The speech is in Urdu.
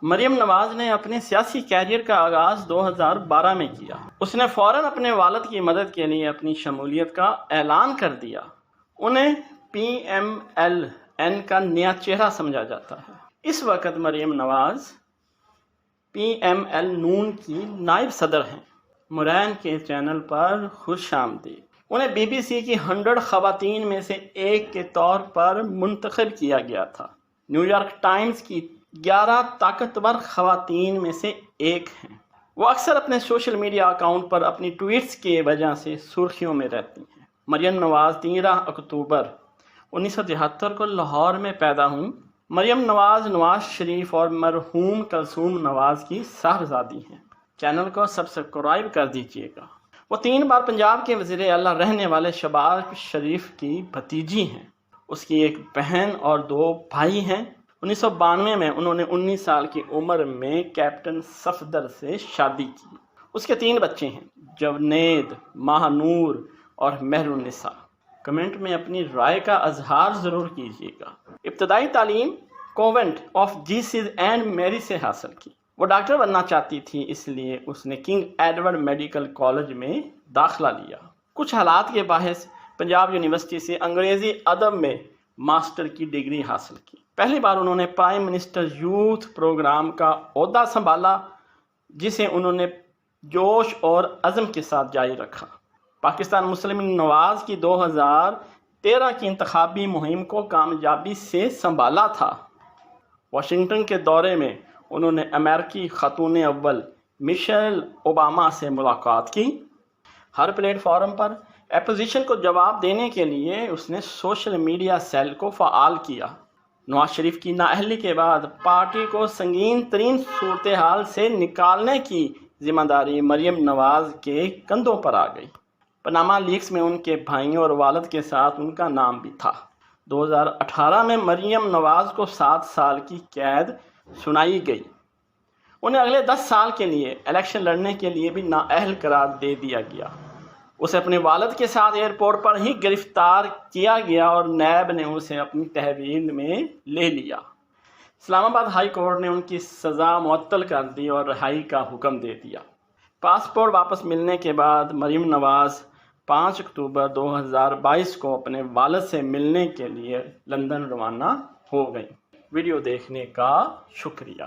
مریم نواز نے اپنے سیاسی کیریئر کا آغاز 2012 میں کیا۔ اس نے فوراً اپنے والد کی مدد کے لیے اپنی شمولیت کا اعلان کر دیا۔ انہیں PMLN کا نیا چہرہ سمجھا جاتا ہے۔ اس وقت مریم نواز PML نون کی نائب صدر ہیں۔ مرین کے چینل پر خوش آمدید۔ انہیں BBC کی 100 خواتین میں سے ایک کے طور پر منتخب کیا گیا تھا۔ نیو یارک ٹائمز کی 11 طاقتور خواتین میں سے ایک ہیں۔ وہ اکثر اپنے سوشل میڈیا اکاؤنٹ پر اپنی ٹویٹس کی وجہ سے سرخیوں میں رہتی ہیں۔ مریم نواز 13 اکتوبر 1973 کو لاہور میں پیدا ہوئیں۔ مریم نواز نواز شریف اور مرحوم کلثوم نواز کی صاحبزادی ہیں۔ چینل کو سبسکرائب کر دیجیے گا۔ وہ 3 بار پنجاب کے وزیر اعلیٰ رہنے والے شہباز شریف کی بھتیجی ہیں۔ اس کی ایک بہن اور 2 بھائی ہیں۔ 1992 میں انہوں نے 19 سال کی عمر میں کیپٹن صفدر سے شادی کی۔ اس کے 3 بچے ہیں، جونید، ماہ نور اور مہر النساء۔ کمنٹ میں اپنی رائے کا اظہار ضرور کیجیے گا۔ ابتدائی تعلیم کونوینٹ آف جیسس اینڈ میری سے حاصل کی۔ وہ ڈاکٹر بننا چاہتی تھی، اس لیے اس نے کنگ ایڈورڈ میڈیکل کالج میں داخلہ لیا۔ کچھ حالات کے باعث پنجاب یونیورسٹی سے انگریزی ادب میں ماسٹر کی ڈگری حاصل کی۔ پہلی بار انہوں نے پرائم منسٹر یوتھ پروگرام کا عہدہ سنبھالا، جسے انہوں نے جوش اور عزم کے ساتھ جاری رکھا۔ پاکستان مسلم لیگ نواز کی 2013 کی انتخابی مہم کو کامیابی سے سنبھالا تھا۔ واشنگٹن کے دورے میں انہوں نے امریکی خاتون اول مشیل اوباما سے ملاقات کی۔ ہر پلیٹ فارم پر اپوزیشن کو جواب دینے کے لیے اس نے سوشل میڈیا سیل کو فعال کیا۔ نواز شریف کی نااہلی کے بعد پارٹی کو سنگین ترین صورتحال سے نکالنے کی ذمہ داری مریم نواز کے کندھوں پر آ گئی۔ پاناما لیکس میں ان کے بھائیوں اور والد کے ساتھ ان کا نام بھی تھا۔ 2018 میں مریم نواز کو 7 سال کی قید سنائی گئی۔ انہیں اگلے 10 سال کے لیے الیکشن لڑنے کے لیے بھی نااہل قرار دے دیا گیا۔ اسے اپنے والد کے ساتھ ایئرپورٹ پر ہی گرفتار کیا گیا اور نیب نے اسے اپنی تحویل میں لے لیا۔ اسلام آباد ہائی کورٹ نے ان کی سزا معطل کر دی اور رہائی کا حکم دے دیا۔ پاسپورٹ واپس ملنے کے بعد مریم نواز 5 اکتوبر 2022 کو اپنے والد سے ملنے کے لیے لندن روانہ ہو گئیں۔ ویڈیو دیکھنے کا شکریہ۔